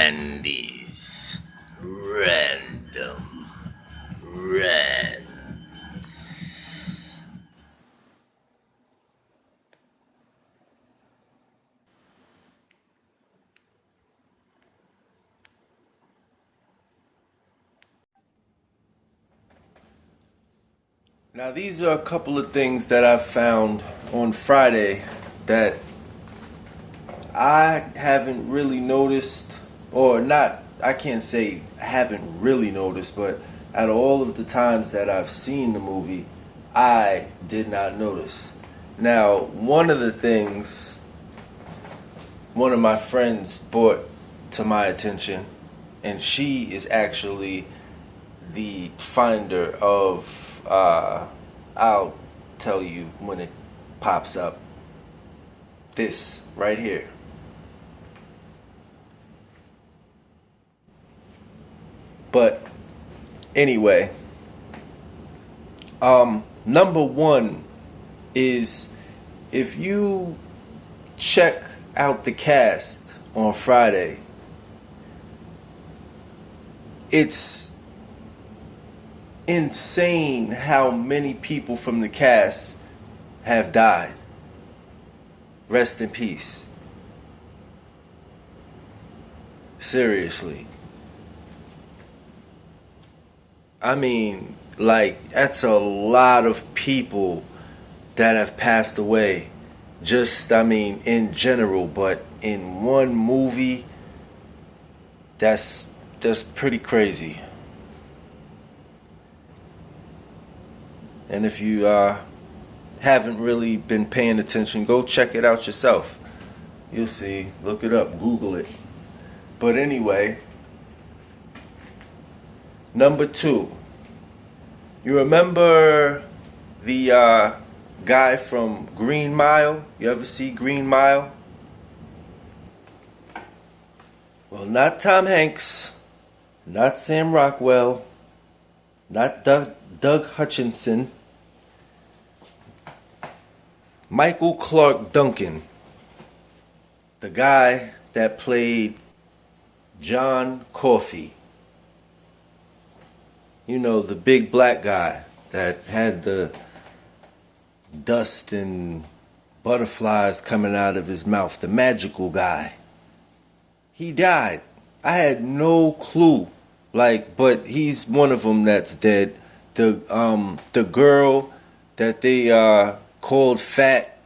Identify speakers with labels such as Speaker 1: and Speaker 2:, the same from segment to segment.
Speaker 1: Andy's Random Rants.
Speaker 2: Now, these are a couple of things that I found on Friday that I haven't really noticed, or not, I can't say haven't really noticed, but out of all of the times that I've seen the movie, I did not notice. Now, one of the things one of my friends brought to my attention, and she is actually the finder of, I'll tell you when it pops up, this right here. But anyway, number one is, if you check out the cast on Friday, it's insane how many people from the cast have died. Rest in peace. Seriously. I mean, like, that's a lot of people that have passed away. Just, I mean, in general, but in one movie, that's pretty crazy. And if you haven't really been paying attention, go check it out yourself. You'll see. Look it up. Google it. But anyway, number two. You remember the guy from Green Mile? You ever see Green Mile? Well, not Tom Hanks, not Sam Rockwell, not Doug Hutchinson. Michael Clark Duncan, the guy that played John Coffey. You know, the big black guy that had the dust and butterflies coming out of his mouth, the magical guy. He died. I had no clue. But he's one of them that's dead. The girl that they called fat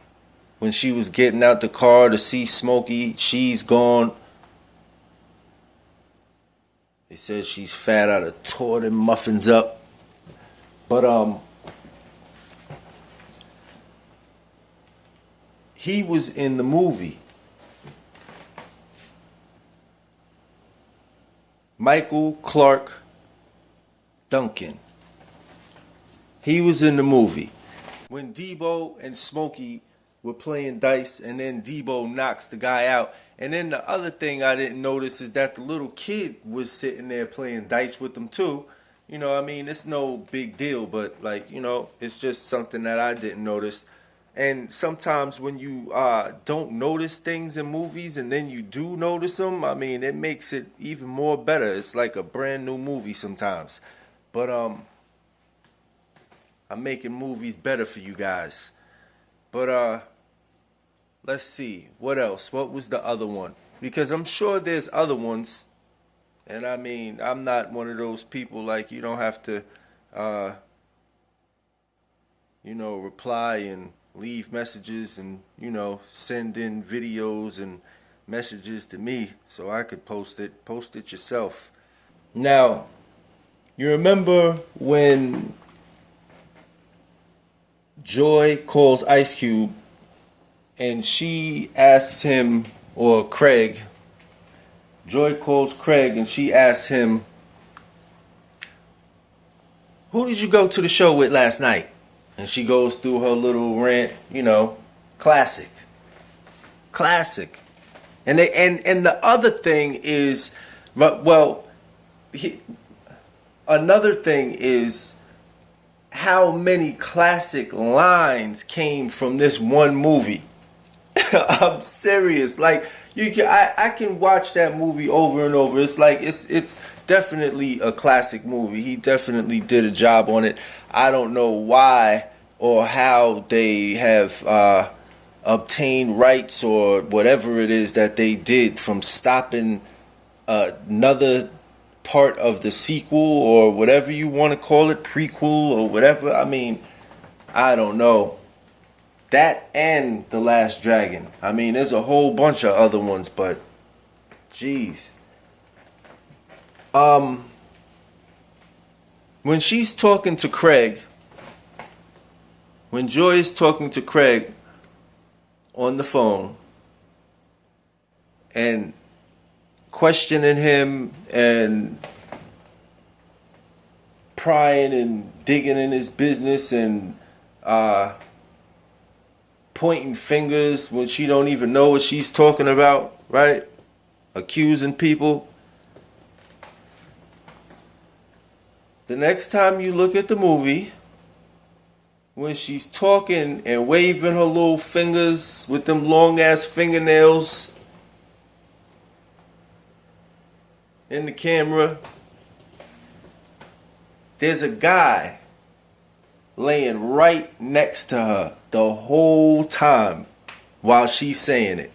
Speaker 2: when she was getting out the car to see Smokey, she's gone. They said she's fat. I'd have tore them muffins up. But he was in the movie. Michael Clark Duncan. He was in the movie. When Debo and Smokey were playing dice, and then Debo knocks the guy out. And then the other thing I didn't notice is that the little kid was sitting there playing dice with them too. You know, I mean, it's no big deal, but it's just something that I didn't notice. And sometimes when you don't notice things in movies and then you do notice them, I mean, it makes it even more better. It's like a brand new movie sometimes. But I'm making movies better for you guys. But let's see. What else? What was the other one? Because I'm sure there's other ones. And I mean, I'm not one of those people like you don't have to reply and leave messages and send in videos and messages to me so I could post it yourself. Now, you remember when Joy calls Ice Cube and she asks him, or Craig, Joy calls Craig and she asks him, who did you go to the show with last night? And she goes through her little rant, classic. And the other thing is, another thing is how many classic lines came from this one movie. I'm serious. Like, I can watch that movie over and over. It's like it's definitely a classic movie. He definitely did a job on it. I don't know why or how they have obtained rights or whatever it is that they did from stopping another part of the sequel or whatever you want to call it, prequel or whatever. I mean, I don't know. That and The Last Dragon. I mean, there's a whole bunch of other ones, but jeez. When she's talking to Craig, when Joy is talking to Craig on the phone and questioning him and prying and digging in his business and pointing fingers when she don't even know what she's talking about, right? Accusing people. The next time you look at the movie, when she's talking and waving her little fingers with them long ass fingernails in the camera, there's a guy laying right next to her the whole time while she's saying it.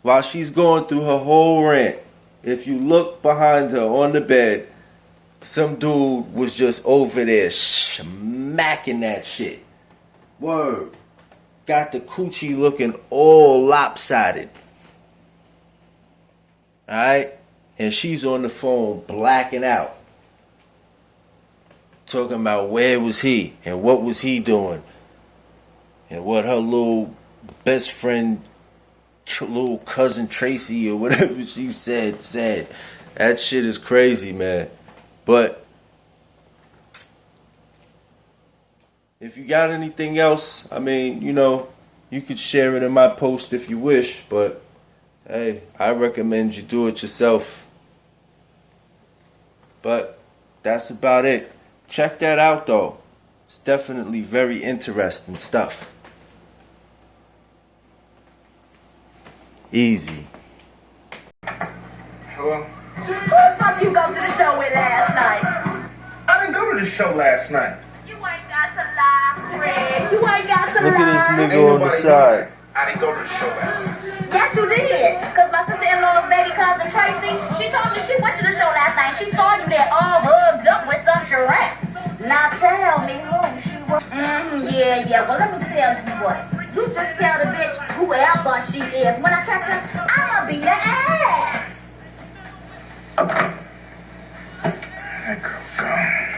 Speaker 2: While she's going through her whole rant. If you look behind her on the bed, some dude was just over there smacking that shit. Word. Got the coochie looking all lopsided. Alright? And she's on the phone blacking out. Talking about where was he and what was he doing. And what her little best friend, little cousin Tracy or whatever she said. That shit is crazy, man. But if you got anything else, I mean, you know, you could share it in my post if you wish. But hey, I recommend you do it yourself. But that's about it. Check that out, though. It's definitely very interesting stuff. Easy.
Speaker 3: Hello?
Speaker 4: Who the fuck you go to the show with last night?
Speaker 3: I didn't go to the show last night.
Speaker 4: You ain't got to lie, Fred. You ain't got to
Speaker 2: Look
Speaker 4: lie.
Speaker 2: at this nigga on the side.
Speaker 3: I didn't go to the show last night.
Speaker 4: Yes, you did. Because my sister-in-law's baby cousin Tracy, she told me she went to the show last night. She saw you there all hugged up with some giraffe. Now tell me who she was. Yeah. Well, let me tell you what. You just tell the bitch whoever she is. When I catch her, I'ma beat her ass.
Speaker 3: That girl.